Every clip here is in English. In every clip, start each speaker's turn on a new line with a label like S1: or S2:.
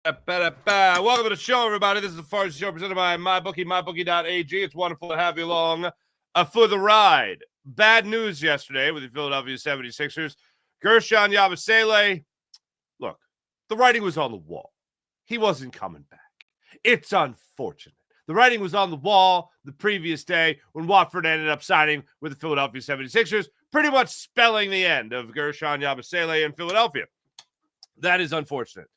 S1: Welcome to the show, everybody. This is the first show presented by MyBookie, MyBookie.ag. It's wonderful to have you along for the ride. Bad news yesterday with the Philadelphia 76ers. Guerschon Yabusele, look, the writing was on the wall. He wasn't coming back. It's unfortunate. The writing was on the wall the previous day when Watford ended up signing with the Philadelphia 76ers, pretty much spelling the end of Guerschon Yabusele in Philadelphia. That is unfortunate.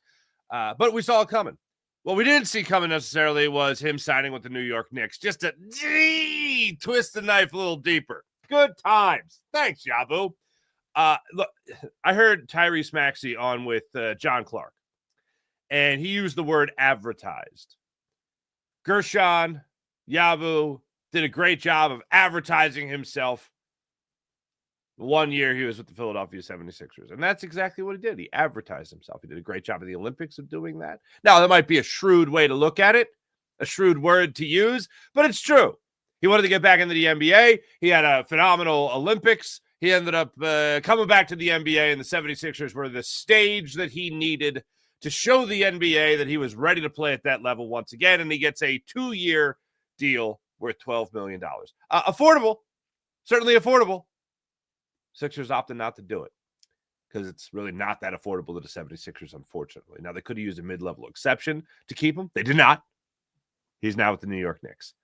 S1: But we saw it coming. What we didn't see coming necessarily was him signing with the New York Knicks. Just to twist the knife a little deeper. Good times. Thanks, Yabu. Look, I heard Tyrese Maxey on with John Clark, and he used the word advertised. Guerschon, Yabu did a great job of advertising himself. 1 year he was with the Philadelphia 76ers, and that's exactly what he did. He advertised himself. He did a great job at the Olympics of doing that. Now, that might be a shrewd way to look at it, a shrewd word to use, but it's true. He wanted to get back into the NBA. He had a phenomenal Olympics. He ended up coming back to the NBA, and the 76ers were the stage that he needed to show the NBA that he was ready to play at that level once again, and he gets a 2-year deal worth $12 million. Affordable, certainly affordable. Sixers opted not to do it because it's really not that affordable to the 76ers, unfortunately. Now, they could have used a mid-level exception to keep him. They did not. He's now with the New York Knicks.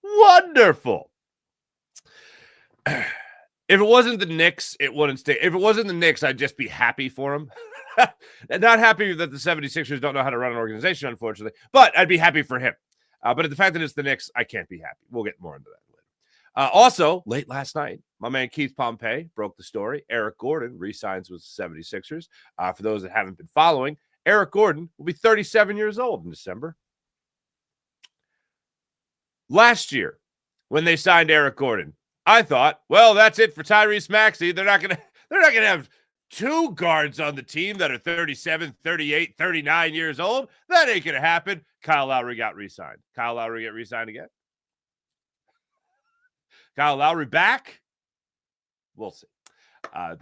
S1: Wonderful. If it wasn't the Knicks, it wouldn't stay. If it wasn't the Knicks, I'd just be happy for him. And not happy that the 76ers don't know how to run an organization, unfortunately, but I'd be happy for him. But the fact that it's the Knicks, I can't be happy. We'll get more into that later. Also, late last night, my man Keith Pompey broke the story. Eric Gordon re-signs with the 76ers. For those that haven't been following, Eric Gordon will be 37 years old in December. Last year, when they signed Eric Gordon, I thought, well, that's it for Tyrese Maxey. They're not gonna have two guards on the team that are 37, 38, 39 years old. That ain't gonna happen. Kyle Lowry got re-signed. Kyle Lowry get re-signed again. Kyle Lowry back? We'll see. I'll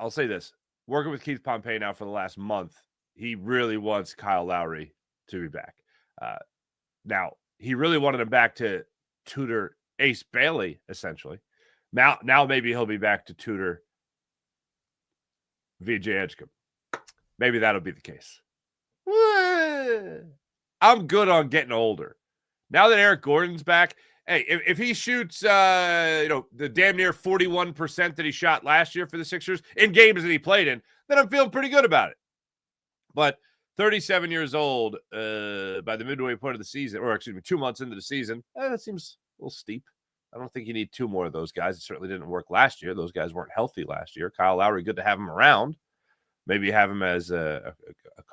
S1: say this. Working with Keith Pompey now for the last month, he really wants Kyle Lowry to be back. Now, he really wanted him back to tutor Ace Bailey, essentially. Now maybe he'll be back to tutor VJ Edgecombe. Maybe that'll be the case. I'm good on getting older. Now that Eric Gordon's back, hey, if he shoots, the damn near 41% that he shot last year for the Sixers in games that he played in, then I'm feeling pretty good about it. But 37 years old by the midway point of the season, or 2 months into the season, that seems a little steep. I don't think you need two more of those guys. It certainly didn't work last year. Those guys weren't healthy last year. Kyle Lowry, good to have him around. Maybe have him as a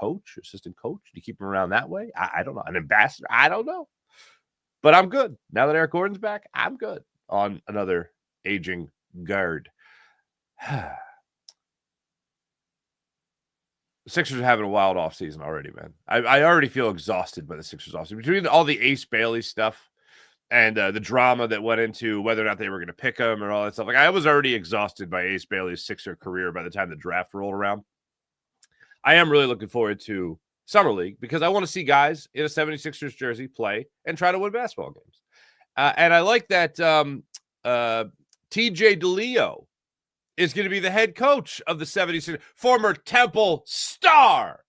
S1: coach, assistant coach. Do you keep him around that way? I don't know. An ambassador? I don't know. But I'm good. Now that Eric Gordon's back, I'm good on another aging guard. The Sixers are having a wild offseason already, man. I already feel exhausted by the Sixers offseason. Between all the Ace Bailey stuff and the drama that went into whether or not they were going to pick him and all that stuff. Like, I was already exhausted by Ace Bailey's Sixer career by the time the draft rolled around. I am really looking forward to Summer League because I want to see guys in a 76ers jersey play and try to win basketball games. And I like that TJ DeLeo is going to be the head coach of the 76ers, former Temple star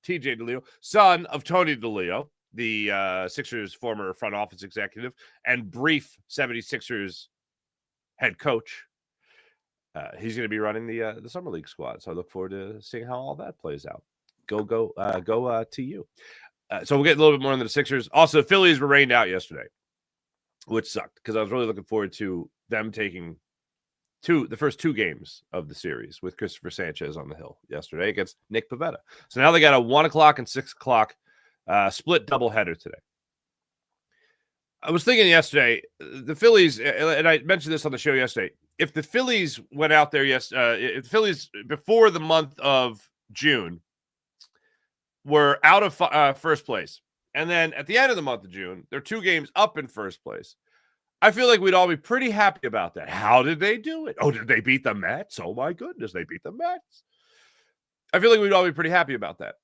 S1: TJ DeLeo, son of Tony DeLeo, the Sixers former front office executive and brief 76ers head coach. He's going to be running the Summer League squad. So I look forward to seeing how all that plays out. Go to you. So we'll get a little bit more into the Sixers. Also, Phillies were rained out yesterday, which sucked because I was really looking forward to them taking the first two games of the series with Christopher Sanchez on the hill yesterday against Nick Pivetta. So now they got a 1 o'clock and 6 o'clock split doubleheader today. I was thinking yesterday, the Phillies, and I mentioned this on the show yesterday, if the Phillies went out there, if the Phillies before the month of June were out of first place, and then at the end of the month of June, they're 2 games up in first place, I feel like we'd all be pretty happy about that. How did they do it? Oh, did they beat the Mets? Oh, my goodness, they beat the Mets. I feel like we'd all be pretty happy about that.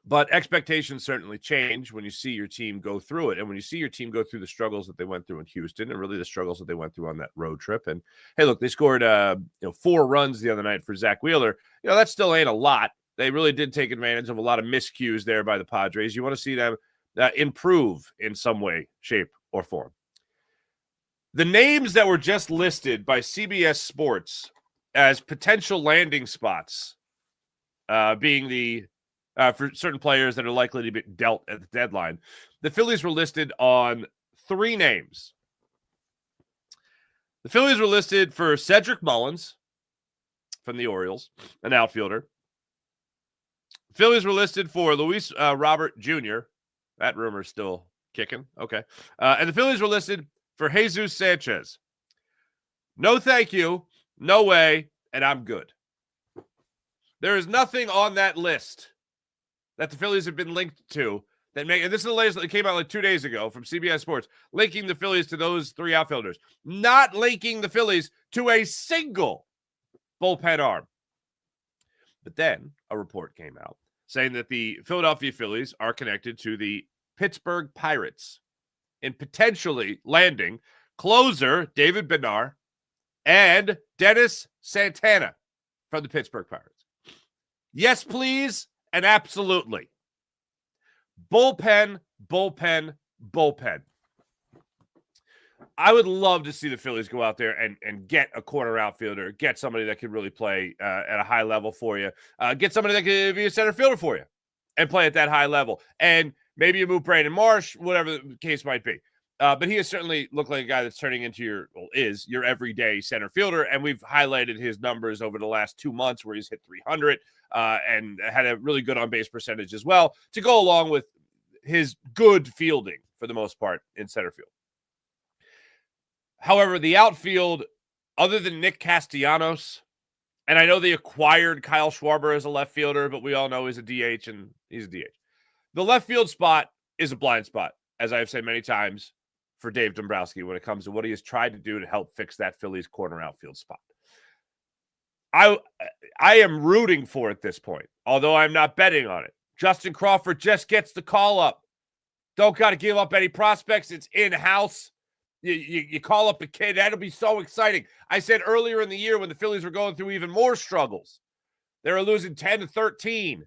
S1: But expectations certainly change when you see your team go through it. And when you see your team go through the struggles that they went through in Houston and really the struggles that they went through on that road trip. And, hey, look, they scored 4 runs the other night for Zach Wheeler. That still ain't a lot. They really did take advantage of a lot of miscues there by the Padres. You want to see them improve in some way, shape, or form. The names that were just listed by CBS Sports as potential landing spots being the for certain players that are likely to be dealt at the deadline. The Phillies were listed on 3 names. The Phillies were listed for Cedric Mullins from the Orioles, an outfielder. The Phillies were listed for Luis Robert Jr. That rumor's still kicking. Okay. And the Phillies were listed for Jesus Sanchez. No thank you, no way, and I'm good. There is nothing on that list that the Phillies have been linked to that make, and this is the latest that came out like 2 days ago from CBS Sports, linking the Phillies to those 3 outfielders, not linking the Phillies to a single bullpen arm. But then a report came out saying that the Philadelphia Phillies are connected to the Pittsburgh Pirates in potentially landing closer David Bednar and Dennis Santana from the Pittsburgh Pirates. Yes, please. And absolutely. Bullpen. I would love to see the Phillies go out there and get a corner outfielder, get somebody that can really play at a high level for you, get somebody that can be a center fielder for you and play at that high level. And maybe you move Brandon Marsh, whatever the case might be. But he has certainly looked like a guy that's turning into is your everyday center fielder. And we've highlighted his numbers over the last 2 months where he's hit 300 and had a really good on-base percentage as well to go along with his good fielding for the most part in center field. However, the outfield, other than Nick Castellanos, and I know they acquired Kyle Schwarber as a left fielder, but we all know he's a DH and he's a DH. The left field spot is a blind spot, as I have said many times, for Dave Dombrowski when it comes to what he has tried to do to help fix that Phillies corner outfield spot. I am rooting for at this point, although I'm not betting on it. Justin Crawford just gets the call up. Don't got to give up any prospects. It's in-house. You call up a kid. That'll be so exciting. I said earlier in the year when the Phillies were going through even more struggles, they were losing 10-13.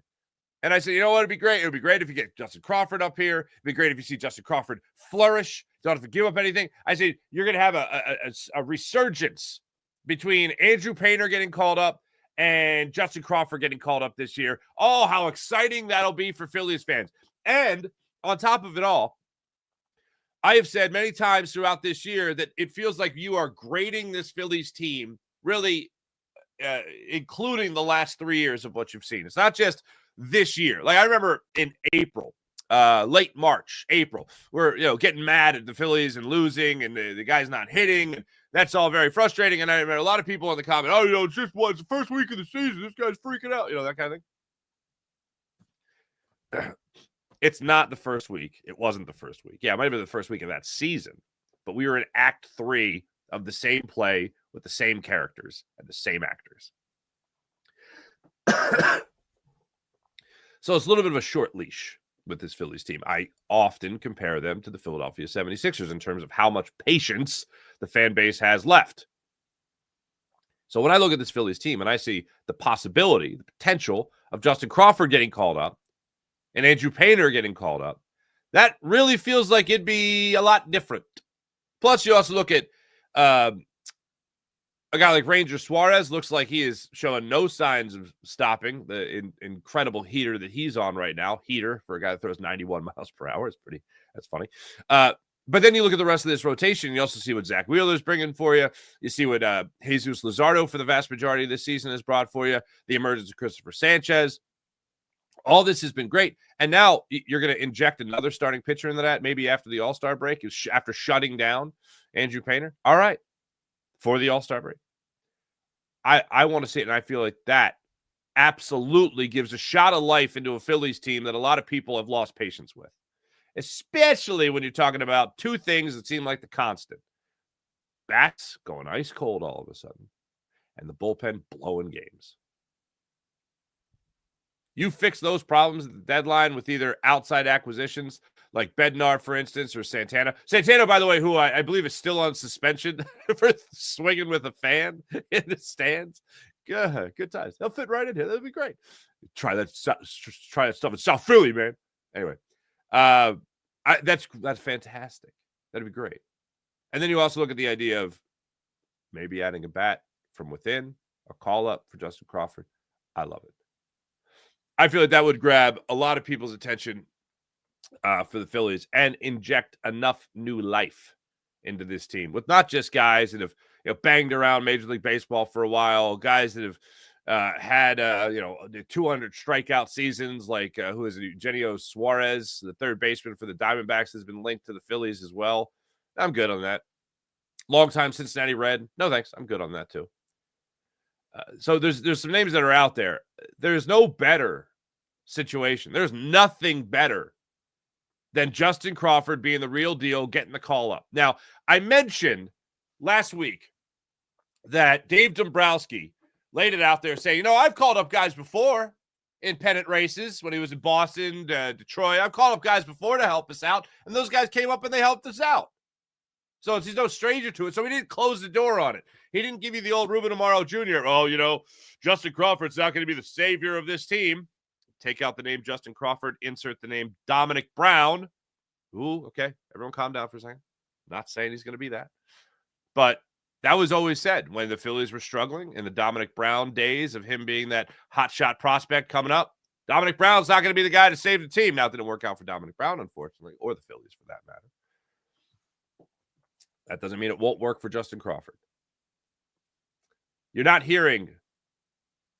S1: And I said, you know what? It'd be great. It would be great if you get Justin Crawford up here. It'd be great if you see Justin Crawford flourish. Don't have to give up anything. I said, you're going to have a resurgence between Andrew Painter getting called up and Justin Crawford getting called up this year. Oh, how exciting that'll be for Phillies fans. And on top of it all, I have said many times throughout this year that it feels like you are grading this Phillies team, really including the last 3 years of what you've seen. It's not just this year. Like I remember in April, late March, April, we're getting mad at the Phillies and losing, and the guy's not hitting, and that's all very frustrating. And I remember a lot of people in the comment, it's just it's the first week of the season. This guy's freaking out, that kind of thing. It's not the first week. It wasn't the first week. Yeah, it might have been the first week of that season, but we were in Act 3 of the same play with the same characters and the same actors. So it's a little bit of a short leash with this Phillies team. I often compare them to the Philadelphia 76ers in terms of how much patience the fan base has left. So when I look at this Phillies team and I see the possibility, the potential of Justin Crawford getting called up and Andrew Painter getting called up, that really feels like it'd be a lot different. Plus, you also look at a guy like Ranger Suarez. Looks like he is showing no signs of stopping the incredible heater that he's on right now. Heater for a guy that throws 91 miles per hour. That's funny. But then you look at the rest of this rotation. You also see what Zach Wheeler's bringing for you. You see what Jesus Luzardo for the vast majority of this season has brought for you. The emergence of Christopher Sanchez. All this has been great. And now you're going to inject another starting pitcher into that, maybe after the All-Star break, after shutting down Andrew Painter. All right, for the All-Star break. I want to see it, and I feel like that absolutely gives a shot of life into a Phillies team that a lot of people have lost patience with, especially when you're talking about two things that seem like the constant. Bats going ice cold all of a sudden, and the bullpen blowing games. You fix those problems at the deadline with either outside acquisitions like Bednar, for instance, or Santana. Santana, by the way, who I believe is still on suspension for swinging with a fan in the stands. Good times. They'll fit right in here. That'll be great. Try that stuff in South Philly, man. Anyway, that's fantastic. That'd be great. And then you also look at the idea of maybe adding a bat from within, a call up for Justin Crawford. I love it. I feel like that would grab a lot of people's attention for the Phillies and inject enough new life into this team with not just guys that have banged around Major League Baseball for a while, guys that have had 200 strikeout seasons, like who is it? Eugenio Suarez, the third baseman for the Diamondbacks, has been linked to the Phillies as well. I'm good on that. Longtime Cincinnati Red. No thanks. I'm good on that too. So there's some names that are out there. There's no better situation. There's nothing better than Justin Crawford being the real deal, getting the call up. Now, I mentioned last week that Dave Dombrowski laid it out there saying, I've called up guys before in pennant races when he was in Boston, Detroit. I've called up guys before to help us out, and those guys came up and they helped us out. So he's no stranger to it. So he didn't close the door on it. He didn't give you the old Ruben Amaro Jr. Oh, Justin Crawford's not going to be the savior of this team. Take out the name Justin Crawford, insert the name Dominic Brown. Ooh, okay. Everyone calm down for a second. Not saying he's going to be that. But that was always said when the Phillies were struggling in the Dominic Brown days of him being that hotshot prospect coming up. Dominic Brown's not going to be the guy to save the team. Now, it didn't work out for Dominic Brown, unfortunately, or the Phillies for that matter. That doesn't mean it won't work for Justin Crawford. You're not hearing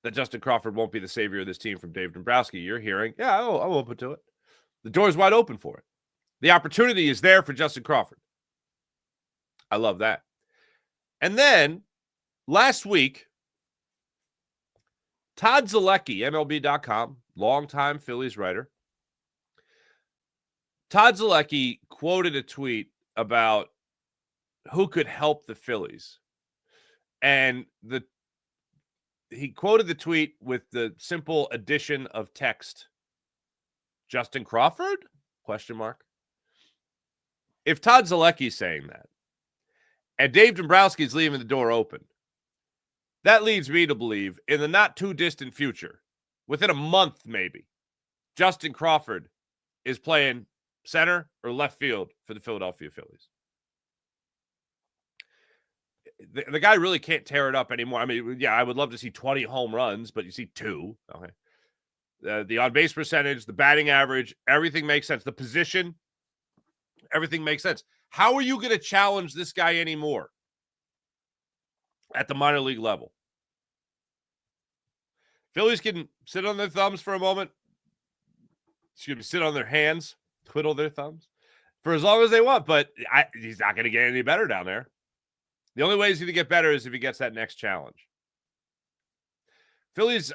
S1: that Justin Crawford won't be the savior of this team from Dave Dombrowski. You're hearing, I'm open to it. The door's wide open for it. The opportunity is there for Justin Crawford. I love that. And then last week, Todd Zalecki, MLB.com, longtime Phillies writer. Todd Zalecki quoted a tweet about who could help the Phillies. And he quoted the tweet with the simple addition of text. Justin Crawford? ? If Todd Zalecki's saying that, and Dave Dombrowski's leaving the door open, that leads me to believe in the not too distant future, within a month maybe, Justin Crawford is playing center or left field for the Philadelphia Phillies. The guy really can't tear it up anymore. I mean, yeah, I would love to see 20 home runs, but you see 2. Okay. The on-base percentage, the batting average, everything makes sense. The position, everything makes sense. How are you going to challenge this guy anymore at the minor league level? Phillies can sit on their thumbs for a moment. Sit on their hands, twiddle their thumbs for as long as they want, but he's not going to get any better down there. The only way he's going to get better is if he gets that next challenge. Phillies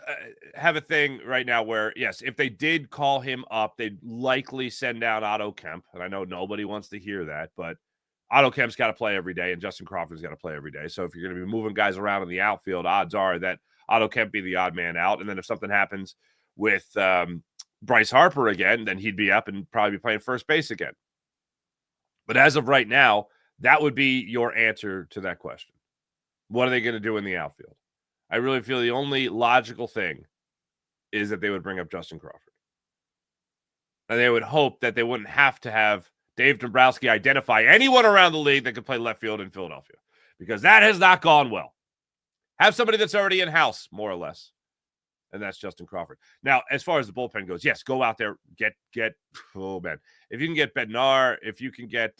S1: have a thing right now where, yes, if they did call him up, they'd likely send down Otto Kemp. And I know nobody wants to hear that, but Otto Kemp's got to play every day, and Justin Crawford's got to play every day. So if you're going to be moving guys around in the outfield, odds are that Otto Kemp be the odd man out. And then if something happens with Bryce Harper again, then he'd be up and probably be playing first base again. But as of right now, that would be your answer to that question. What are they going to do in the outfield? I really feel the only logical thing is that they would bring up Justin Crawford. And they would hope that they wouldn't have to have Dave Dombrowski identify anyone around the league that could play left field in Philadelphia, because that has not gone well. Have somebody that's already in-house, more or less. And that's Justin Crawford. Now, as far as the bullpen goes, yes, go out there, get, oh man. If you can get Bednar, if you can get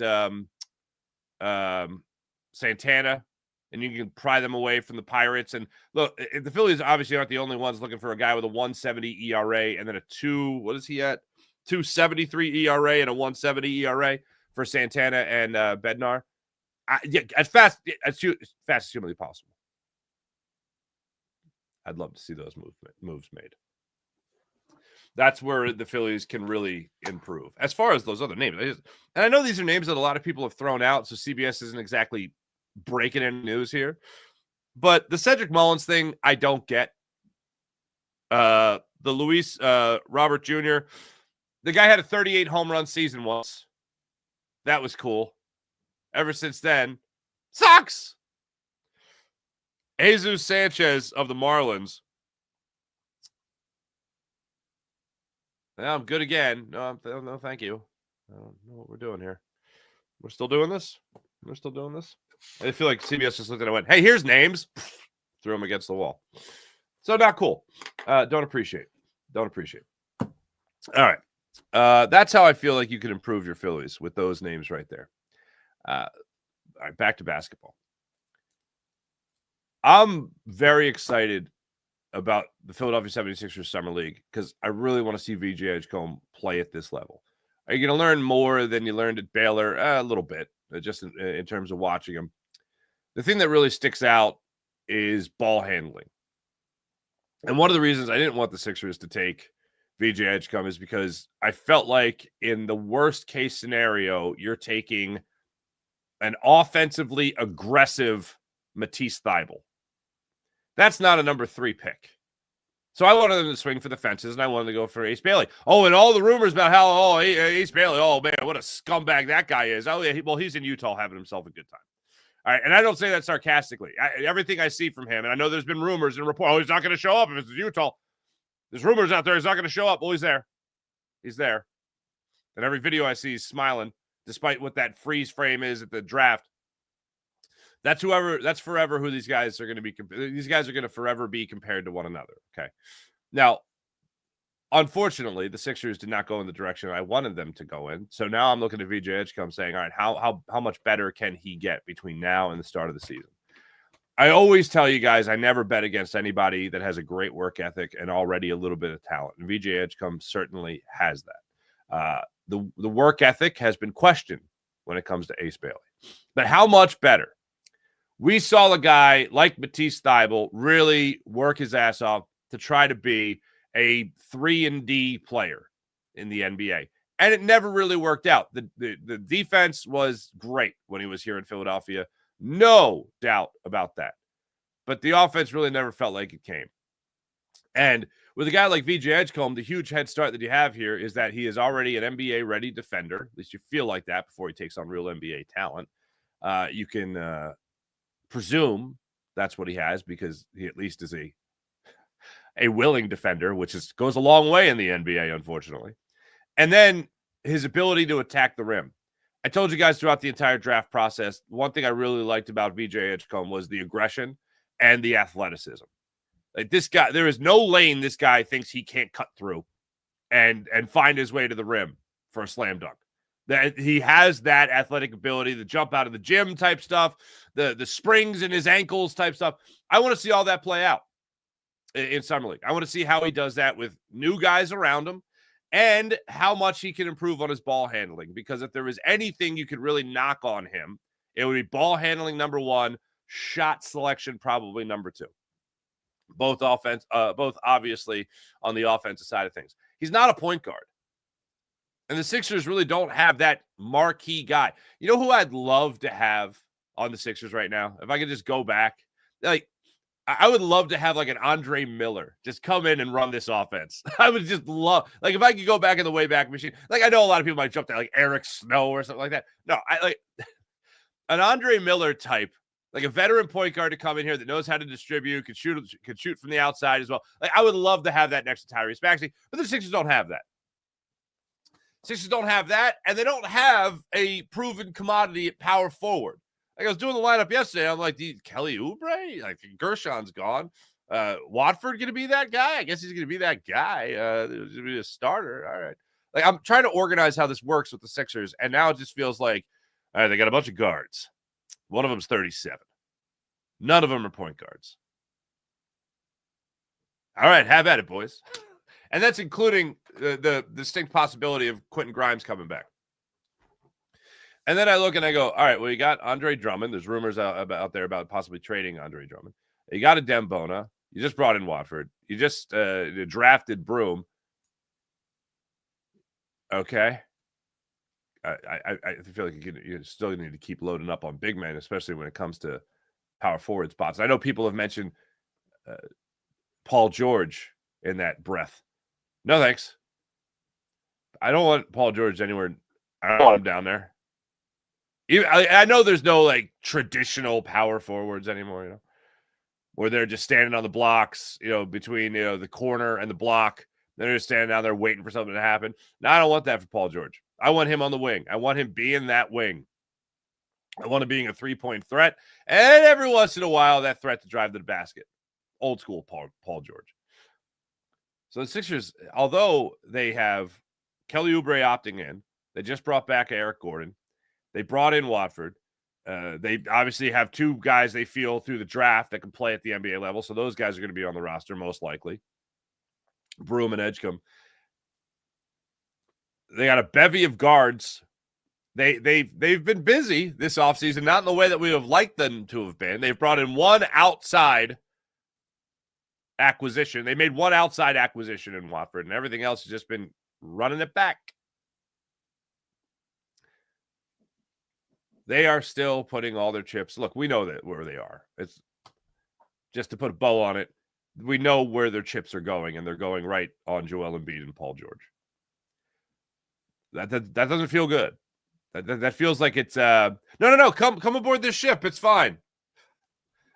S1: Santana, and you can pry them away from the Pirates. And look, the Phillies obviously aren't the only ones looking for a guy with a 1.70 ERA and then a 2.73 ERA and a 1.70 ERA for Santana and Bednar. As fast as humanly possible. I'd love to see those moves made. That's where the Phillies can really improve. As far as those other names, and I know these are names that a lot of people have thrown out, so CBS isn't exactly breaking any news here. But the Cedric Mullins thing, I don't get. the Luis Robert Jr. The guy had a 38 home run season once. That was cool. Ever since then, sucks. Jesus Sanchez of the Marlins. Yeah, I'm good again. No, thank you. I don't know what we're doing here. We're still doing this? We're still doing this? I feel like CBS just looked at it and went, hey, here's names. Threw them against the wall. So not cool. Don't appreciate. Don't appreciate. All right. That's how I feel like you can improve your Phillies with those names right there. All right, back to basketball. I'm very excited about the Philadelphia 76ers Summer League because I really want to see VJ Edgecombe play at this level. Are you going to learn more than you learned at Baylor? A little bit, just in terms of watching him. The thing that really sticks out is ball handling. And one of the reasons I didn't want the Sixers to take VJ Edgecombe is because I felt like in the worst case scenario, you're taking an offensively aggressive Matisse Thybulle. That's not a number 3 pick. So I wanted them to swing for the fences, and I wanted to go for Ace Bailey. Oh, and all the rumors about how, Ace Bailey, oh, man, what a scumbag that guy is. Oh, yeah, well, he's in Utah having himself a good time. All right, and I don't say that sarcastically. Everything I see from him, and I know there's been rumors and reports, he's not going to show up if it's Utah. There's rumors out there he's not going to show up. Well, he's there. He's there. And every video I see, he's smiling, despite what that freeze frame is at the draft. That's forever who these guys are going to be. These guys are going to forever be compared to one another. Okay. Now, unfortunately, the Sixers did not go in the direction I wanted them to go in. So now I'm looking at VJ Edgecombe saying, all right, how much better can he get between now and the start of the season? I always tell you guys, I never bet against anybody that has a great work ethic and already a little bit of talent. And VJ Edgecombe certainly has that. The work ethic has been questioned when it comes to Ace Bailey. But how much better? We saw a guy like Matisse Thybulle really work his ass off to try to be a 3-and-D player in the NBA. And it never really worked out. The defense was great when he was here in Philadelphia. No doubt about that. But the offense really never felt like it came. And with a guy like VJ Edgecombe, the huge head start that you have here is that he is already an NBA-ready defender. At least you feel like that before he takes on real NBA talent. You can presume that's what he has because he at least is a willing defender, which goes a long way in the NBA, unfortunately. And then his ability to attack the rim. I told you guys throughout the entire draft process, one thing I really liked about VJ Edgecombe was the aggression and the athleticism. Like this guy, there is no lane this guy thinks he can't cut through and find his way to the rim for a slam dunk. That he has that athletic ability, the jump out of the gym type stuff, the springs in his ankles type stuff. I want to see all that play out in Summer League. I want to see how he does that with new guys around him and how much he can improve on his ball handling. Because if there was anything you could really knock on him, it would be ball handling, number 1, shot selection, probably number 2. Both obviously on the offensive side of things. He's not a point guard. And the Sixers really don't have that marquee guy. You know who I'd love to have on the Sixers right now? If I could just go back, like, I would love to have like an Andre Miller just come in and run this offense. I would just love, like, if I could go back in the Wayback Machine. Like, I know a lot of people might jump to like Eric Snow or something like that. No, I like an Andre Miller type, like a veteran point guard to come in here that knows how to distribute, could shoot from the outside as well. Like, I would love to have that next to Tyrese Maxey, but the Sixers don't have that. Sixers don't have that, and they don't have a proven commodity at power forward. Like, I was doing the lineup yesterday. I'm like, Kelly Oubre? Like, Guerschon's gone. Watford going to be that guy? I guess he's going to be that guy. He's going to be a starter. All right. Like, I'm trying to organize how this works with the Sixers, and now it just feels like, all right, they got a bunch of guards. One of them's 37. None of them are point guards. All right, have at it, boys. And that's including the distinct possibility of Quentin Grimes coming back. And then I look and I go, all right, well, you got Andre Drummond. There's rumors out there about possibly trading Andre Drummond. You got a Dembona. You just brought in Watford. You just drafted Broom. Okay. I feel like you still need to keep loading up on big men, especially when it comes to power forward spots. I know people have mentioned Paul George in that breath. No, thanks. I don't want Paul George anywhere. I don't want him down there. I know there's no like traditional power forwards anymore, where they're just standing on the blocks, between the corner and the block. They're just standing down there waiting for something to happen. Now, I don't want that for Paul George. I want him on the wing. I want him being that wing. I want him being a three-point threat, and every once in a while, that threat to drive to the basket. Old school Paul George. So the Sixers, although they have Kelly Oubre opting in, they just brought back Eric Gordon. They brought in Watford. They obviously have two guys they feel through the draft that can play at the NBA level, so those guys are going to be on the roster most likely. Broom and Edgecombe. They got a bevy of guards. They've been busy this offseason, not in the way that we would have liked them to have been. They've brought in one outside acquisition. They made one outside acquisition in Watford, and everything else has just been running it back. They are still putting all their chips. Look, we know that where they are. It's just to put a bow on it. We know where their chips are going, and they're going right on Joel Embiid and Paul George. That doesn't feel good. That feels like it's no. Come aboard this ship. It's fine.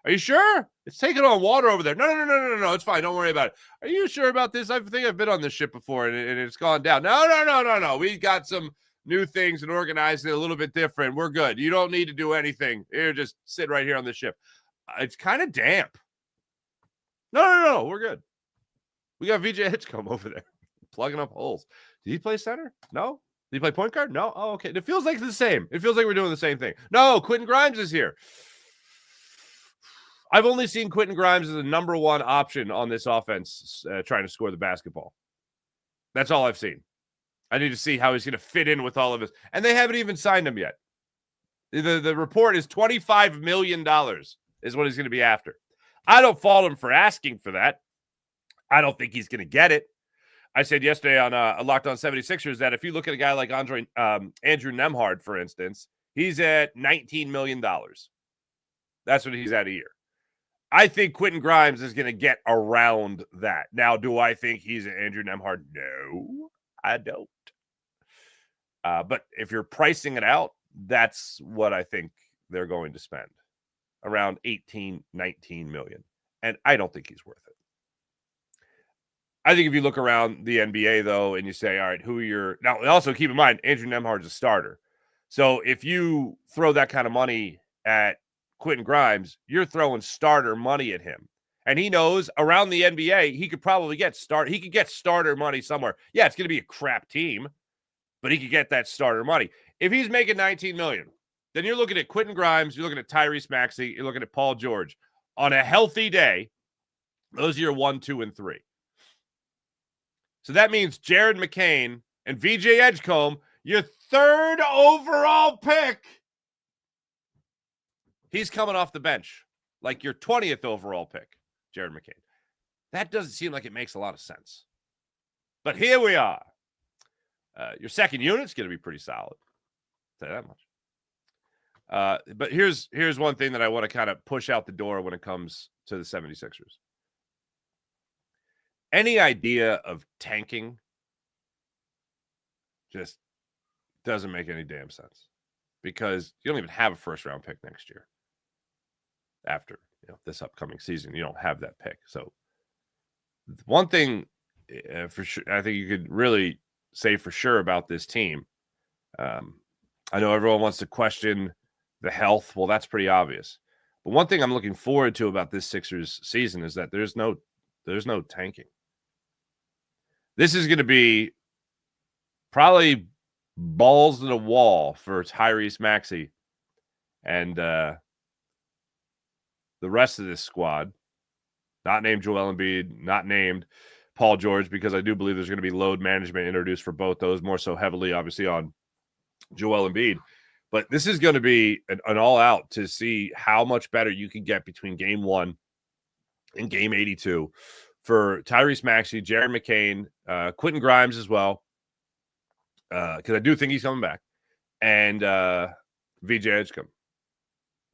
S1: Are you sure? It's taking on water over there. No. It's fine. Don't worry about it. Are you sure about this? I think I've been on this ship before, and it's gone down. No. We got some new things and organized it a little bit different. We're good. You don't need to do anything. Here, just sit right here on the ship. It's kind of damp. No. We're good. We got VJ Hitchcomb over there plugging up holes. Did he play center? No. Did he play point guard? No. Oh, okay. It feels like the same. It feels like we're doing the same thing. No, Quentin Grimes is here. I've only seen Quentin Grimes as the number one option on this offense trying to score the basketball. That's all I've seen. I need to see how he's going to fit in with all of this. And they haven't even signed him yet. The report is $25 million is what he's going to be after. I don't fault him for asking for that. I don't think he's going to get it. I said yesterday on Locked On 76ers that if you look at a guy like Andrew Nembhard, for instance, he's at $19 million. That's what he's at a year. I think Quentin Grimes is going to get around that. Now, do I think he's an Andrew Nembhard? No, I don't. But if you're pricing it out, that's what I think they're going to spend. Around 18, 19 million. And I don't think he's worth it. I think if you look around the NBA, though, and you say, all right, who are your... Now, also keep in mind, Andrew Nembhard's a starter. So if you throw that kind of money at Quentin Grimes, you're throwing starter money at him. And he knows around the NBA, he could probably get starter money somewhere. Yeah, it's going to be a crap team, but he could get that starter money. If he's making $19 million, then you're looking at Quentin Grimes, you're looking at Tyrese Maxey, you're looking at Paul George. On a healthy day, those are your 1, 2, and 3. So that means Jared McCain and VJ Edgecombe, your third overall pick, he's coming off the bench, like your 20th overall pick, Jared McCain. That doesn't seem like it makes a lot of sense. But here we are. Your second unit's going to be pretty solid. I'll tell you that much. But here's one thing that I want to kind of push out the door when it comes to the 76ers. Any idea of tanking just doesn't make any damn sense because you don't even have a first-round pick next year. After this upcoming season, you don't have that pick. So one thing for sure, I think you could really say for sure about this team. I know everyone wants to question the health. Well, that's pretty obvious. But one thing I'm looking forward to about this Sixers season is that there's no tanking. This is going to be probably balls to the wall for Tyrese Maxey and the rest of this squad. Not named Joel Embiid, not named Paul George, because I do believe there's going to be load management introduced for both those, more so heavily, obviously, on Joel Embiid. But this is going to be an all-out to see how much better you can get between Game 1 and Game 82 for Tyrese Maxey, Jared McCain, Quentin Grimes as well, because I do think he's coming back, and VJ Edgecombe.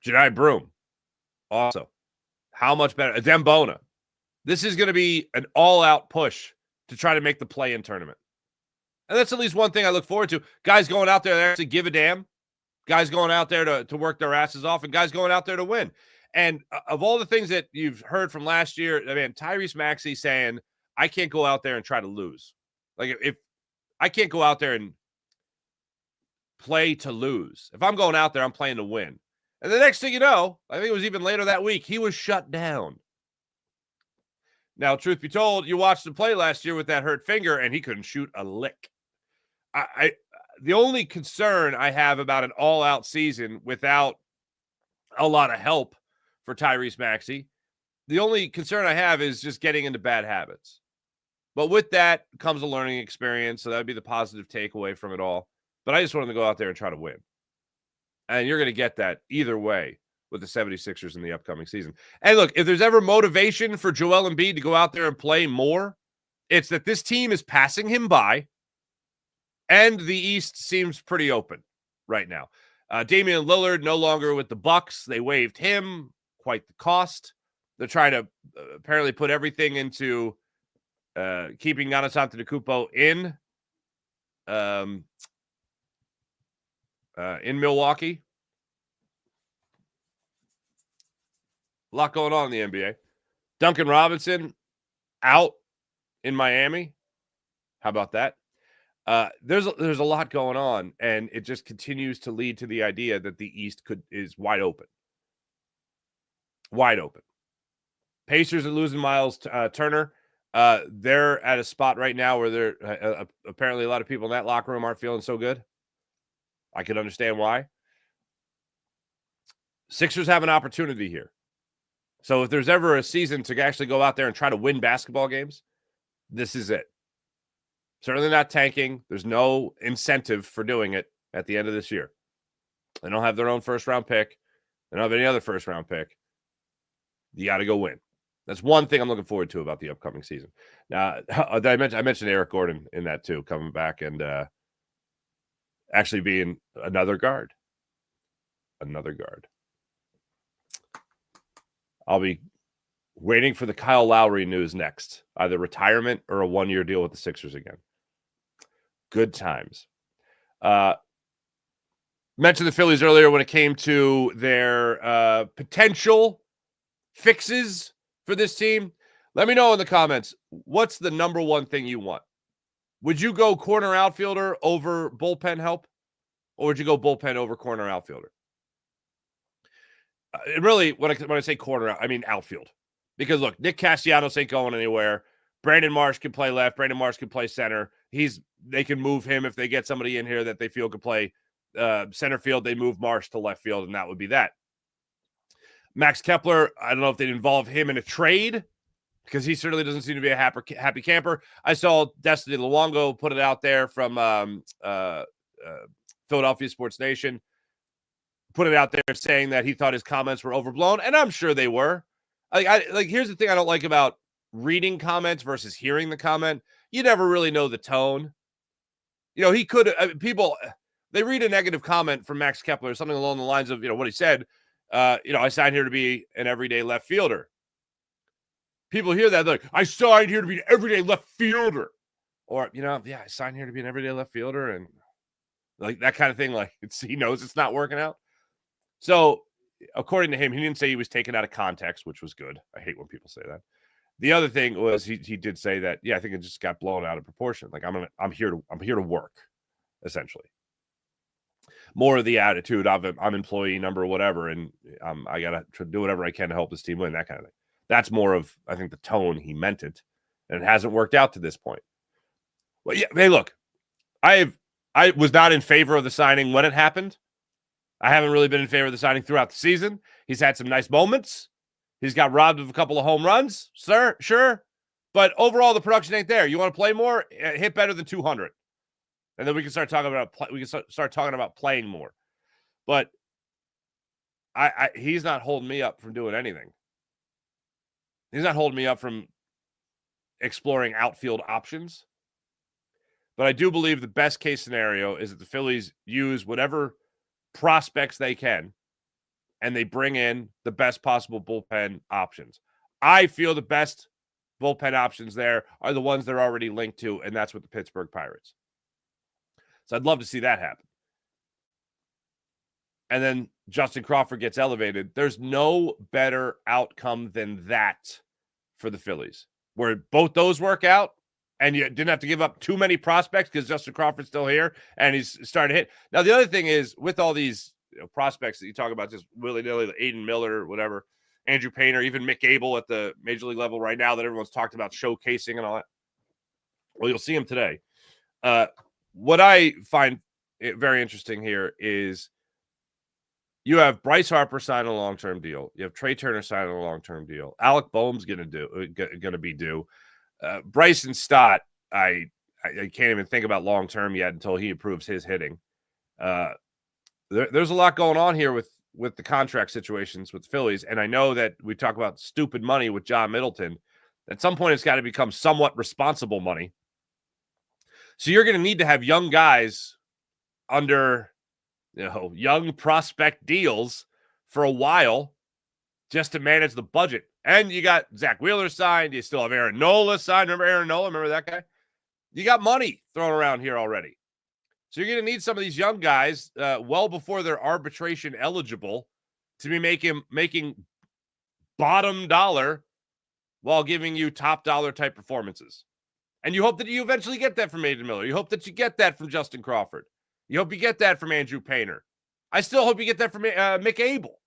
S1: Jedi Broom, also. How much better? Dembona. This is going to be an all-out push to try to make the play-in tournament. And that's at least one thing I look forward to. Guys going out there that actually give a damn. Guys going out there to work their asses off, and guys going out there to win. And of all the things that you've heard from last year, I mean, Tyrese Maxey saying, I can't go out there and try to lose. Like, if I can't go out there and play to lose. If I'm going out there, I'm playing to win. And the next thing you know, I think it was even later that week, he was shut down. Now, truth be told, you watched him play last year with that hurt finger, and he couldn't shoot a lick. The only concern I have about an all-out season without a lot of help for Tyrese Maxey, the only concern I have is just getting into bad habits. But with that comes a learning experience, so that would be the positive takeaway from it all. But I just want him to go out there and try to win. And you're going to get that either way with the 76ers in the upcoming season. And look, if there's ever motivation for Joel Embiid to go out there and play more, it's that this team is passing him by, and the East seems pretty open right now. Damian Lillard no longer with the Bucks. They waived him, quite the cost. They're trying to apparently put everything into keeping Giannis Antetokounmpo in Milwaukee. A lot going on in the NBA. Duncan Robinson out in Miami. How about that? There's a lot going on, and it just continues to lead to the idea that the East is wide open. Wide open. Pacers are losing Miles Turner. They're at a spot right now where they're apparently a lot of people in that locker room aren't feeling so good. I can understand why. Sixers have an opportunity here. So if there's ever a season to actually go out there and try to win basketball games, this is it. Certainly not tanking. There's no incentive for doing it at the end of this year. They don't have their own first-round pick. They don't have any other first-round pick. You got to go win. That's one thing I'm looking forward to about the upcoming season. Now, I mentioned Eric Gordon in that too, coming back and actually being another guard. Another guard. I'll be waiting for the Kyle Lowry news next. Either retirement or a one-year deal with the Sixers again. Good times. Mentioned the Phillies earlier when it came to their potential fixes for this team. Let me know in the comments, what's the number one thing you want? Would you go corner outfielder over bullpen help? Or would you go bullpen over corner outfielder? Really, when I say corner, I mean outfield. Because, look, Nick Castellanos ain't going anywhere. Brandon Marsh can play left. Brandon Marsh can play center. They can move him if they get somebody in here that they feel could play center field. They move Marsh to left field, and that would be that. Max Kepler, I don't know if they'd involve him in a trade because he certainly doesn't seem to be a happy camper. I saw Destiny Luongo put it out there from Philadelphia Sports Nation. Put it out there saying that he thought his comments were overblown, and I'm sure they were. Here's the thing I don't like about reading comments versus hearing the comment. You never really know the tone. You know, he could people they read a negative comment from Max Kepler, something along the lines of, what he said. I signed here to be an everyday left fielder. People hear that, they're like, I signed here to be an everyday left fielder. Or, I signed here to be an everyday left fielder, and like that kind of thing. Like he knows it's not working out. So, according to him, he didn't say he was taken out of context, which was good. I hate when people say that. The other thing was he did say that, I think it just got blown out of proportion. Like I'm here to work, essentially. More of the attitude of I'm employee number whatever, and I gotta do whatever I can to help this team win, that kind of thing. That's more of, I think, the tone he meant it, and it hasn't worked out to this point. Well, yeah, hey, look, I was not in favor of the signing when it happened. I haven't really been in favor of the signing throughout the season. He's had some nice moments. He's got robbed of a couple of home runs, sure. But overall, the production ain't there. You want to play more? Hit better than 200. And then we can start talking about playing more. But he's not holding me up from doing anything. He's not holding me up from exploring outfield options. But I do believe the best case scenario is that the Phillies use whatever prospects they can, and they bring in the best possible bullpen options. I feel the best bullpen options there are the ones they're already linked to, and that's with the Pittsburgh Pirates. So I'd love to see that happen. And then Justin Crawford gets elevated. There's no better outcome than that for the Phillies, where both those work out, and you didn't have to give up too many prospects because Justin Crawford's still here and he's starting to hit. Now, the other thing is, with all these prospects that you talk about just willy-nilly, like Aiden Miller, whatever, Andrew Painter, even Mick Abel at the major league level right now that everyone's talked about showcasing and all that. Well, you'll see him today. What I find very interesting here is you have Bryce Harper signing a long-term deal. You have Trey Turner signing a long-term deal. Alec Boehm's going to be due. Bryson Stott, I can't even think about long-term yet until he improves his hitting. There's a lot going on here with the contract situations with the Phillies, and I know that we talk about stupid money with John Middleton. At some point, it's got to become somewhat responsible money. So you're going to need to have young guys under young prospect deals for a while just to manage the budget. And you got Zach Wheeler signed. You still have Aaron Nola signed. Remember Aaron Nola? Remember that guy? You got money thrown around here already. So you're going to need some of these young guys well before they're arbitration eligible to be making bottom dollar while giving you top dollar type performances. And you hope that you eventually get that from Aiden Miller. You hope that you get that from Justin Crawford. You hope you get that from Andrew Painter. I still hope you get that from Mick Abel.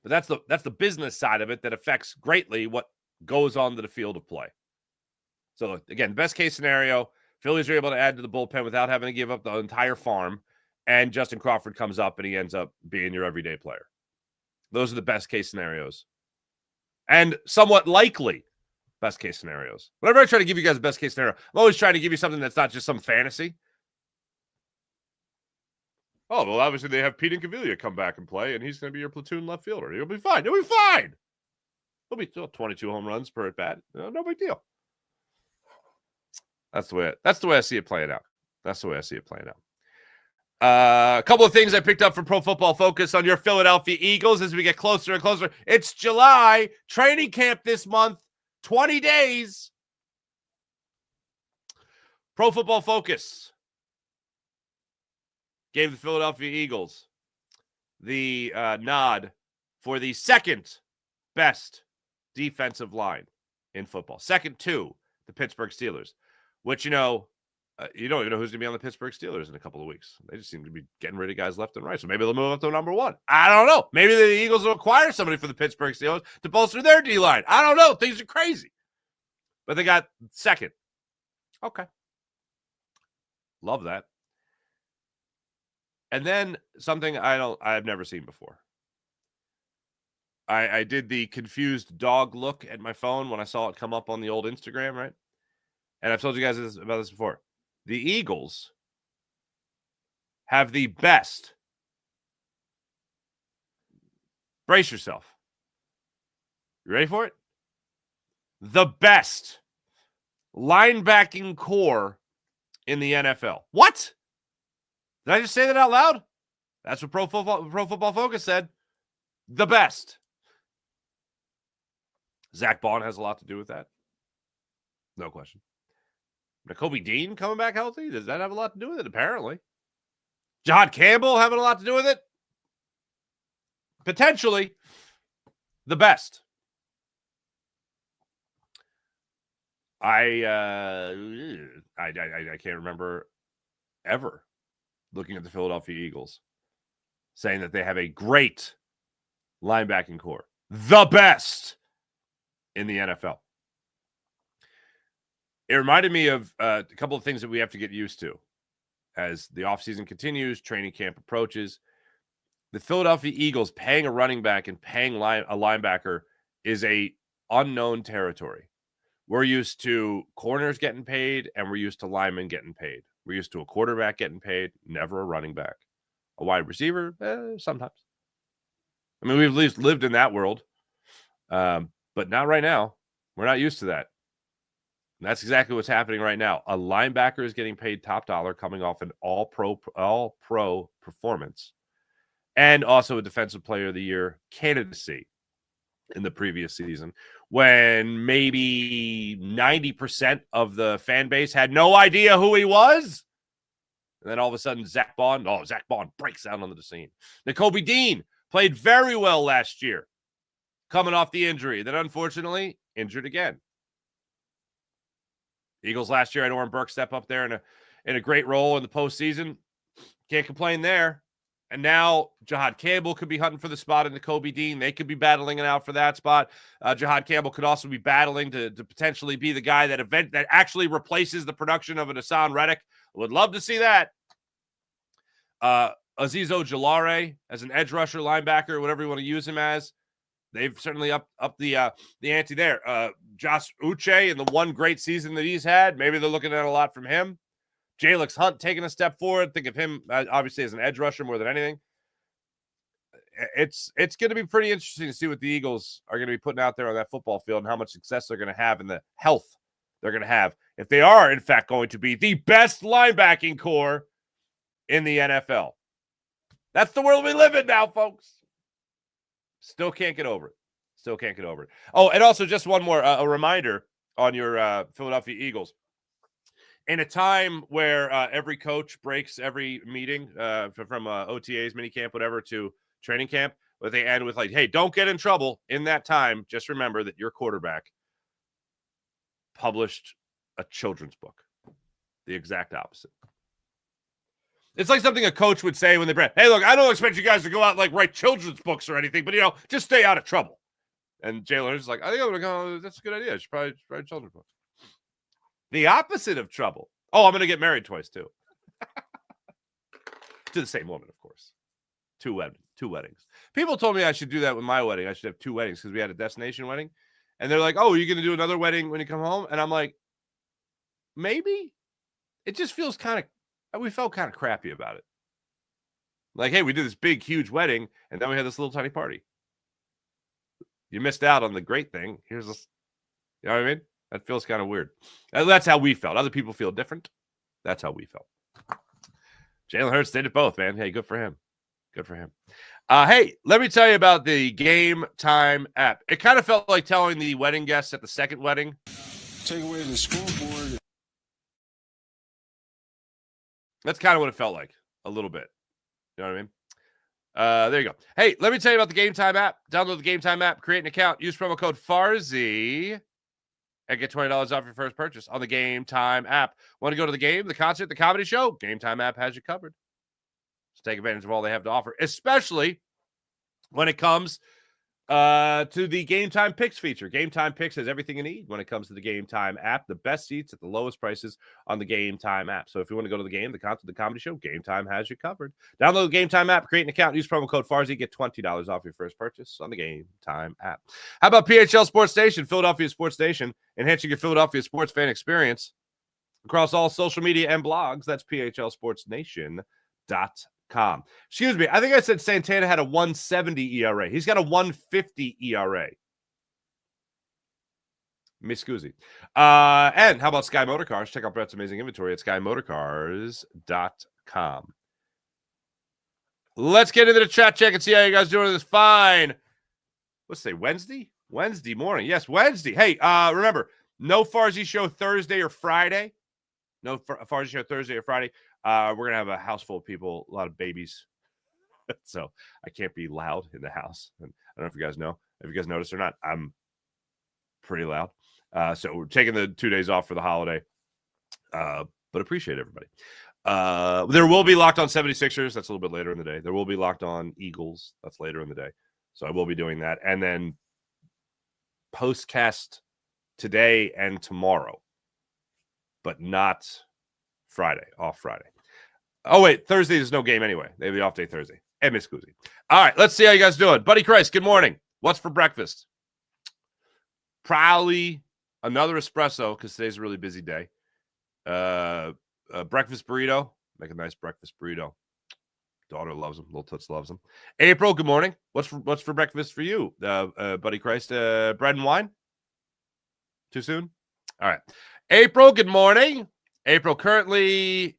S1: But that's the business side of it that affects greatly what goes on to the field of play. So, again, best case scenario, Phillies are able to add to the bullpen without having to give up the entire farm, and Justin Crawford comes up and he ends up being your everyday player. Those are the best case scenarios. And somewhat likely best case scenarios. Whenever I try to give you guys a best case scenario, I'm always trying to give you something that's not just some fantasy. Oh, well, obviously they have Pete Incaviglia come back and play, and he's going to be your platoon left fielder. He'll be fine. He'll be fine. He'll be 22 home runs per at bat. No big deal. That's the way I see it playing out. A couple of things I picked up from Pro Football Focus on your Philadelphia Eagles as we get closer and closer. It's July. Training camp this month. 20 days. Pro Football Focus gave the Philadelphia Eagles the nod for the second best defensive line in football. Second to the Pittsburgh Steelers, which, you don't even know who's going to be on the Pittsburgh Steelers in a couple of weeks. They just seem to be getting rid of guys left and right. So maybe they'll move up to number one. I don't know. Maybe the Eagles will acquire somebody for the Pittsburgh Steelers to bolster their D-line. I don't know. Things are crazy. But they got second. Okay. Love that. And then something I've never seen before. I did the confused dog look at my phone when I saw it come up on the old Instagram, right? And I've told you guys about this before. The Eagles have the best. Brace yourself. You ready for it? The best linebacking core in the NFL. What? Did I just say that out loud? That's what Pro Football Focus said. The best. Zach Bond has a lot to do with that. No question. Nakobe Dean coming back healthy? Does that have a lot to do with it? Apparently. John Campbell having a lot to do with it? Potentially. The best. I can't remember ever looking at the Philadelphia Eagles saying that they have a great linebacking core. The best in the NFL. It reminded me of a couple of things that we have to get used to as the offseason continues, training camp approaches. The Philadelphia Eagles paying a running back and paying a linebacker is a unknown territory. We're used to corners getting paid, and we're used to linemen getting paid. We're used to a quarterback getting paid, never a running back. A wide receiver, sometimes. I mean, we've at least lived in that world, but not right now. We're not used to that. And that's exactly what's happening right now. A linebacker is getting paid top dollar coming off an all-pro performance, and also a Defensive Player of the Year candidacy. in the previous season when maybe 90% of the fan base had no idea who he was. And then all of a sudden, Zach Bond breaks out onto the scene. Nakobe Dean played very well last year, coming off the injury. Then, unfortunately, injured again. Eagles last year had Oren Burke step up there in a great role in the postseason. Can't complain there. And now Jahad Campbell could be hunting for the spot in Nakobe Dean. They could be battling it out for that spot. Jahad Campbell could also be battling to potentially be the guy that actually replaces the production of an Hassan Reddick. Would love to see that. Azeez Ojulari as an edge rusher, linebacker, whatever you want to use him as. They've certainly up the ante there. Josh Uche in the one great season that he's had. Maybe they're looking at a lot from him. Jalix Hunt taking a step forward. Think of him obviously as an edge rusher more than anything. It's going to be pretty interesting to see what the Eagles are going to be putting out there on that football field and how much success they're going to have and the health they're going to have if they are, in fact, going to be the best linebacking core in the NFL. That's the world we live in now, folks. Still can't get over it. Oh, and also just one more a reminder on your Philadelphia Eagles. In a time where every coach breaks every meeting from OTAs, minicamp, whatever, to training camp, but they end with like, hey, don't get in trouble in that time. Just remember that your quarterback published a children's book. The exact opposite. It's like something a coach would say when they break. Hey, look, I don't expect you guys to go out and like write children's books or anything, but, just stay out of trouble. And Jalen is like, I think I'm going to go, that's a good idea. I should probably write a children's book. The opposite of trouble. Oh, I'm going to get married twice, too. To the same woman, of course. Two weddings. People told me I should do that with my wedding. I should have two weddings because we had a destination wedding. And they're like, oh, are you going to do another wedding when you come home? And I'm like, maybe. It just feels we felt kind of crappy about it. Like, hey, we did this big, huge wedding, and then we had this little tiny party. You missed out on the great thing. Here's this. You know what I mean? That feels kind of weird. That's how we felt. Other people feel different. That's how we felt. Jalen Hurts did it both, man. Hey, good for him. Hey, let me tell you about the Game Time app. It kind of felt like telling the wedding guests at the second wedding.
S2: Take away the scoreboard.
S1: That's kind of what it felt like, a little bit. You know what I mean? There you go. Hey, let me tell you about the Game Time app. Download the Game Time app, create an account, use promo code FARZI, and get $20 off your first purchase on the Game Time app. Want to go to the game, the concert, the comedy show? Game Time app has you covered. So take advantage of all they have to offer, especially when it comes to the Game Time Picks feature. Game Time Picks has everything you need when it comes to the Game Time app. The best seats at the lowest prices on the Game Time app. So if you want to go to the game, the concert, the comedy show, Game Time has you covered. Download the Game Time app, create an account, use promo code FARZI, get $20 off your first purchase on the Game Time app. How about PHL Sports Station, Philadelphia Sports Station, enhancing your Philadelphia sports fan experience across all social media and blogs? That's phlsportsnation.com. Excuse me. I think I said Santana had a 170 ERA. He's got a 150 ERA. Me scusi. And how about Sky Motorcars? Check out Brett's amazing inventory at skymotorcars.com. Let's get into the chat check and see how you guys doing this. Fine. Let's say Wednesday? Wednesday morning. Yes, Wednesday. Hey, remember, no Farzy show Thursday or Friday. No Farzy show Thursday or Friday. We're going to have a house full of people, a lot of babies. So I can't be loud in the house. And I don't know if you guys know. If you guys noticed or not, I'm pretty loud. So we're taking the 2 days off for the holiday. But appreciate everybody. There will be Locked On 76ers. That's a little bit later in the day. There will be Locked On Eagles. That's later in the day. So I will be doing that. And then postcast today and tomorrow. But not Friday. Off Friday. Oh, wait. Thursday is no game anyway. They have the off day Thursday. And Miss Guzzi. All right. Let's see how you guys doing. Buddy Christ, good morning. What's for breakfast? Probably another espresso because today's a really busy day. A breakfast burrito. Make a nice breakfast burrito. Daughter loves them. Little Toots loves them. April, good morning. What's for breakfast for you, Buddy Christ? Bread and wine? Too soon? All right. April, good morning. April, currently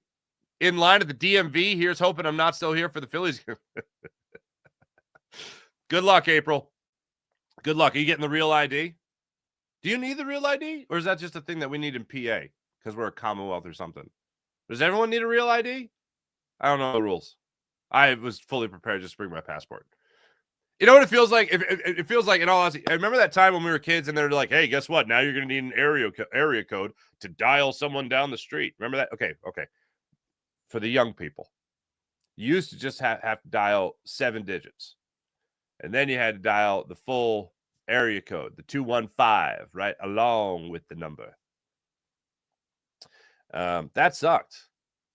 S1: in line at the DMV. Here's hoping I'm not still here for the Phillies. Good luck, April. Good luck. Are you getting the real ID? Do you need the real ID? Or is that just a thing that we need in PA because we're a Commonwealth or something? Does everyone need a real ID? I don't know the rules. I was fully prepared just to bring my passport. You know what it feels like? It feels like, in all honesty, I remember that time when we were kids and they're like, hey, guess what? Now you're going to need an area code to dial someone down the street. Remember that? Okay. For the young people, you used to just have to dial 7 digits. And then you had to dial the full area code, the 215, right, along with the number. That sucked.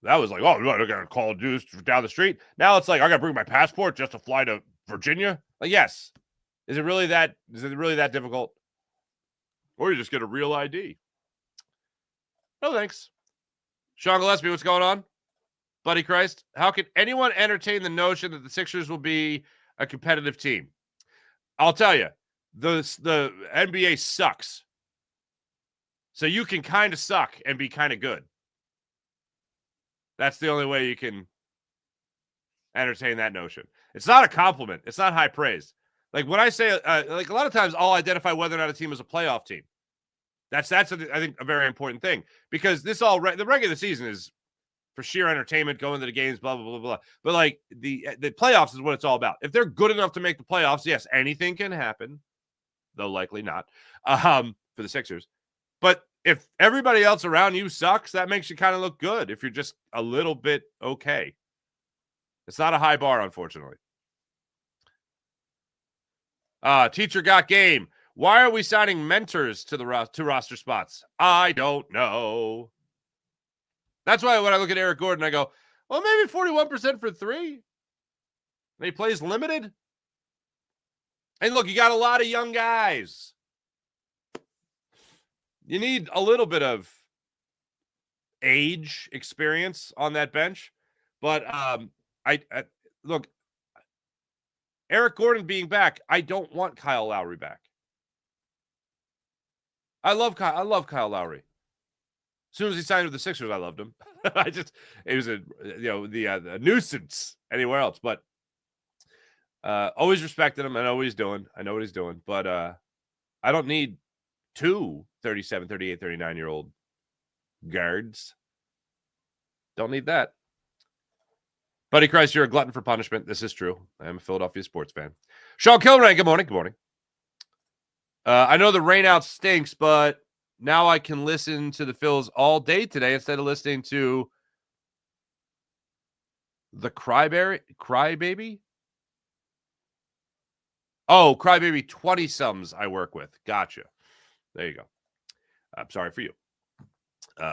S1: That was like, oh, I got to call dudes down the street. Now it's like, I got to bring my passport just to fly to Virginia. Like, yes. Is it really that difficult? Or you just get a real ID. No, thanks. Sean Gillespie, what's going on? Buddy Christ, how can anyone entertain the notion that the Sixers will be a competitive team? I'll tell you, the NBA sucks. So you can kind of suck and be kind of good. That's the only way you can entertain that notion. It's not a compliment. It's not high praise. Like when I say, like a lot of times I'll identify whether or not a team is a playoff team. That's I think a very important thing because the regular season is for sheer entertainment, going to the games, blah, blah, blah, blah. But like the playoffs is what it's all about. If they're good enough to make the playoffs, yes, anything can happen, though likely not, for the Sixers. But if everybody else around you sucks, that makes you kind of look good if you're just a little bit okay. It's not a high bar, unfortunately. Teacher got game. Why are we signing mentors to the two roster spots? I don't know. That's why when I look at Eric Gordon, I go, well, maybe 41% for 3. And he plays limited. And look, you got a lot of young guys. You need a little bit of age experience on that bench. But I look, Eric Gordon being back, I don't want Kyle Lowry back. I love Kyle Lowry. As soon as he signed with the Sixers, I loved him. It was a nuisance anywhere else, but always respected him. I know what he's doing. But I don't need 2 37, 38, 39-year-old guards. Don't need that. Buddy Christ, you're a glutton for punishment. This is true. I am a Philadelphia sports fan. Sean Kilrain, good morning. Good morning. I know the rain out stinks, but now I can listen to the Phils all day today instead of listening to the Crybaby. Oh, Crybaby 20-sums I work with. Gotcha. There you go. I'm sorry for you.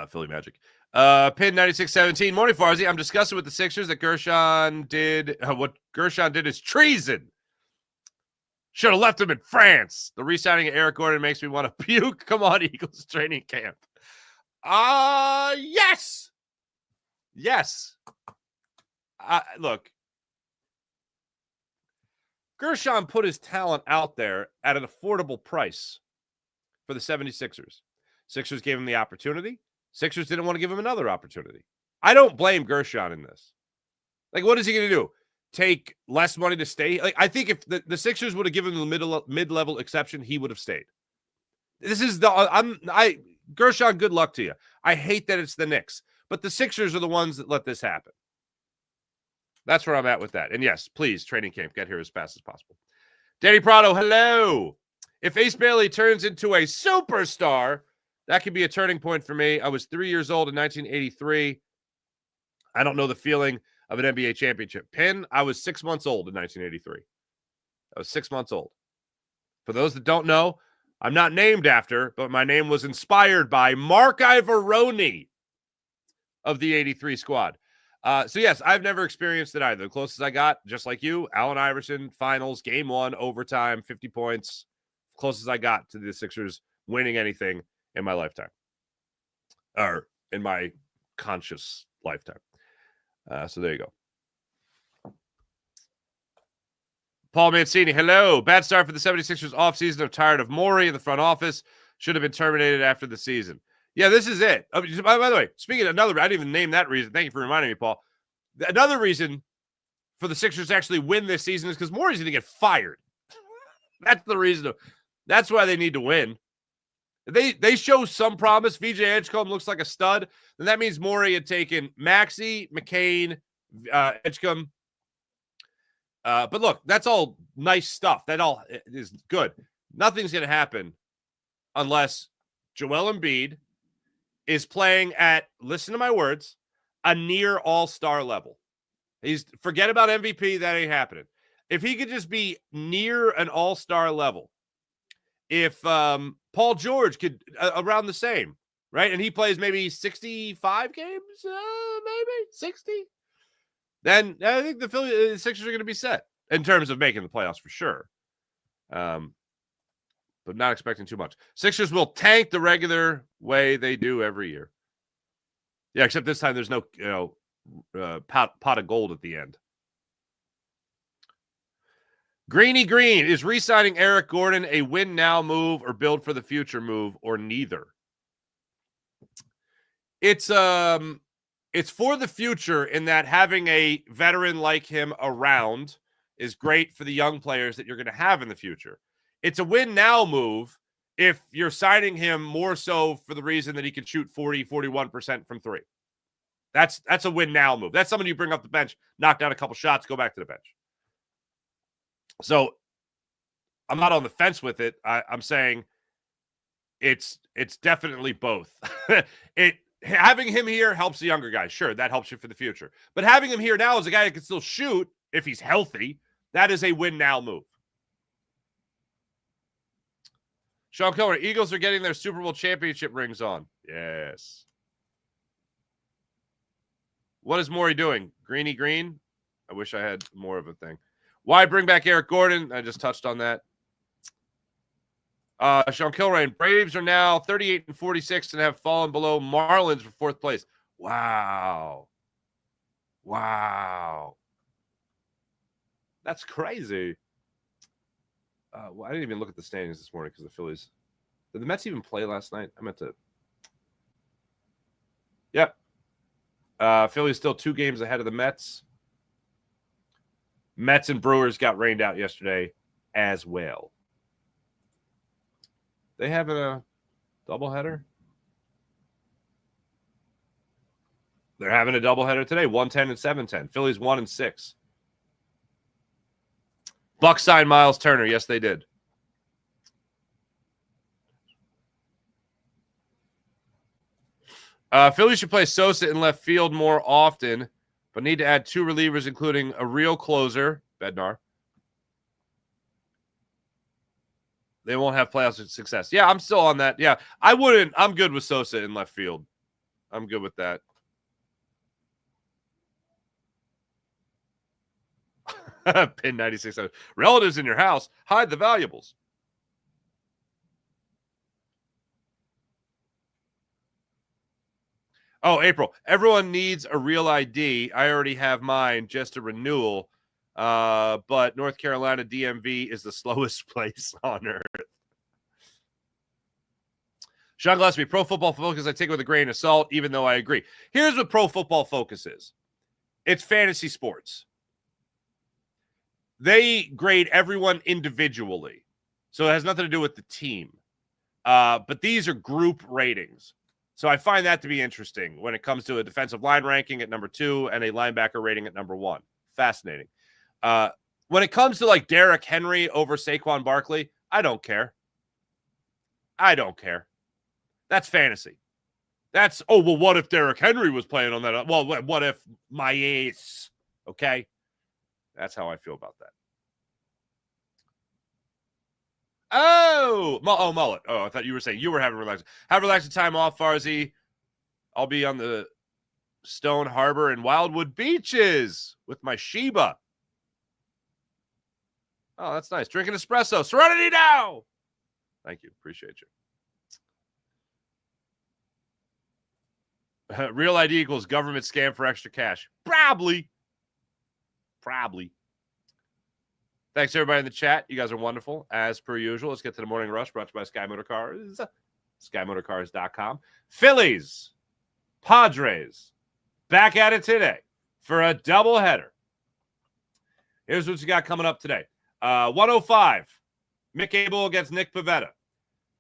S1: Philly Magic. Pin 9617. Morning, Farzy. I'm discussing with the Sixers that Guerschon did. What Guerschon did is treason. Should have left him in France. The re-signing of Eric Gordon makes me want to puke. Come on, Eagles training camp. Yes. Yes. Look, Guerschon put his talent out there at an affordable price for the 76ers. Sixers gave him the opportunity. Sixers didn't want to give him another opportunity. I don't blame Guerschon in this. Like, what is he going to do? Take less money to stay? Like, I think if the Sixers would have given him the mid-level exception, he would have stayed. This is Guerschon, good luck to you. I hate that it's the Knicks, but the Sixers are the ones that let this happen. That's where I'm at with that. And yes, please, training camp, get here as fast as possible. Danny Prado, hello. If Ace Bailey turns into a superstar, that could be a turning point for me. I was 3 years old in 1983. I don't know the feeling of an NBA championship. Pin, I was 6 months old in 1983. I was 6 months old. For those that don't know, I'm not named after, but my name was inspired by Mark Ivoroni of the 83 squad. So, yes, I've never experienced it either. The closest I got, just like you, Allen Iverson, finals, game 1, overtime, 50 points. Closest I got to the Sixers winning anything in my lifetime. Or in my conscious lifetime. So there you go. Paul Mancini, hello. Bad start for the 76ers offseason. I'm tired of Morey in the front office. Should have been terminated after the season. Yeah, this is it. By the way, speaking of another, I didn't even name that reason. Thank you for reminding me, Paul. Another reason for the Sixers to actually win this season is because Morey's going to get fired. That's the reason. That's why they need to win. If they show some promise. VJ Edgecombe looks like a stud. Then that means Morey had taken Maxey, McCain, Edgecombe. But look, that's all nice stuff. That all is good. Nothing's going to happen unless Joel Embiid is playing at, listen to my words, a near all-star level. Forget about MVP. That ain't happening. If he could just be near an all-star level, if Paul George could around the same, right? And he plays maybe 65 games, maybe 60. Then I think the Sixers are going to be set in terms of making the playoffs for sure. But not expecting too much. Sixers will tank the regular way they do every year. Yeah, except this time there's no pot of gold at the end. Greeny Green, is re-signing Eric Gordon a win now move or build for the future move, or neither? It's for the future in that having a veteran like him around is great for the young players that you're going to have in the future. It's a win now move if you're signing him more so for the reason that he can shoot 40, 41% from three. That's a win now move. That's someone you bring off the bench, knock down a couple shots, go back to the bench. So I'm not on the fence with it. I'm saying it's definitely both. Having him here helps the younger guys. Sure, that helps you for the future. But having him here now as a guy that can still shoot if he's healthy, that is a win now move. Sean Kilmer, Eagles are getting their Super Bowl championship rings on. Yes. What is Morey doing? Greeny Green? I wish I had more of a thing. Why bring back Eric Gordon? I just touched on that. Sean Kilrain, Braves are now 38-46 and have fallen below Marlins for fourth place. Wow. That's crazy. Well, I didn't even look at the standings this morning because the Phillies. Did the Mets even play last night? I meant to. Yep. Phillies still 2 games ahead of the Mets. Mets and Brewers got rained out yesterday as well. They have a doubleheader? They're having a doubleheader today, 110 and 710. Phillies 1 and 6. Bucks signed Miles Turner. Yes, they did. Phillies should play Sosa in left field more often, but need to add 2 relievers, including a real closer, Bednar. They won't have playoff success. Yeah, I'm still on that. Yeah, I wouldn't. I'm good with Sosa in left field. I'm good with that. Pin 96. Relatives in your house, hide the valuables. Oh, April. Everyone needs a real ID. I already have mine, just a renewal. But North Carolina DMV is the slowest place on earth. Sean Gillespie, Pro Football Focus, I take it with a grain of salt, even though I agree. Here's what Pro Football Focus is. It's fantasy sports. They grade everyone individually. So it has nothing to do with the team. But these are group ratings. So I find that to be interesting when it comes to a defensive line ranking at number 2 and a linebacker rating at number 1. Fascinating. When it comes to like Derrick Henry over Saquon Barkley, I don't care. That's fantasy. That's, oh, well, what if Derrick Henry was playing on that? Well, what if my ace? Okay. That's how I feel about that. Oh, Mullet. Oh, I thought you were saying you were having relaxing. Have relaxing time off, Farzi. I'll be on the Stone Harbor and Wildwood Beaches with my Sheba. Oh, that's nice. Drinking espresso. Serenity now. Thank you. Appreciate you. Real ID equals government scam for extra cash. Probably. Thanks, everybody in the chat. You guys are wonderful, as per usual. Let's get to the morning rush, brought to you by Sky Motor Cars, SkyMotorCars.com. Phillies, Padres, back at it today for a doubleheader. Here's what you got coming up today. 105, Mick Abel against Nick Pivetta.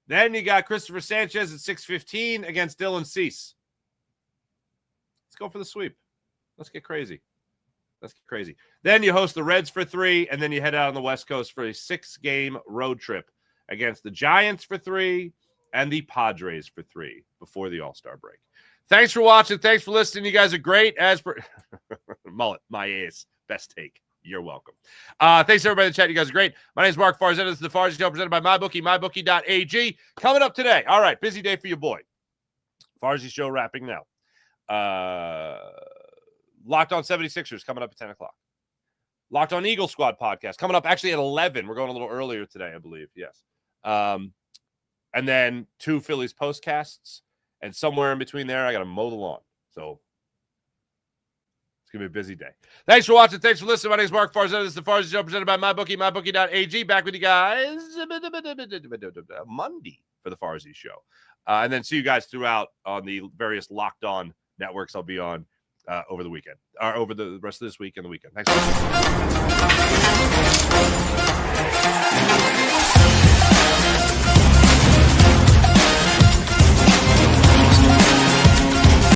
S1: Then you got Christopher Sanchez at 6:15 against Dylan Cease. Let's go for the sweep. Let's get crazy. Then you host the Reds for 3, and then you head out on the West Coast for a 6-game road trip against the Giants for 3 and the Padres for 3 before the All-Star break. Thanks for watching. Thanks for listening. You guys are great. As per Mullet, my ace. Best take. You're welcome. Thanks to everybody in the chat. You guys are great. My name is Mark Farzetta. This is the Farzy Show presented by MyBookie, mybookie.ag. Coming up today. All right, busy day for your boy. Farzy Show wrapping now. Locked on 76ers coming up at 10 o'clock. Locked on Eagle Squad podcast coming up actually at 11. We're going a little earlier today, I believe. Yes. And then 2 Phillies postcasts. And somewhere in between there, I got to mow the lawn. So it's going to be a busy day. Thanks for watching. Thanks for listening. My name is Mark Farzetta. This is the Farzy Show presented by MyBookie, mybookie.ag. Back with you guys Monday for the Farzy Show. And then see you guys throughout on the various Locked On networks I'll be on over the weekend, or over the rest of this week and the weekend. Thanks for watching.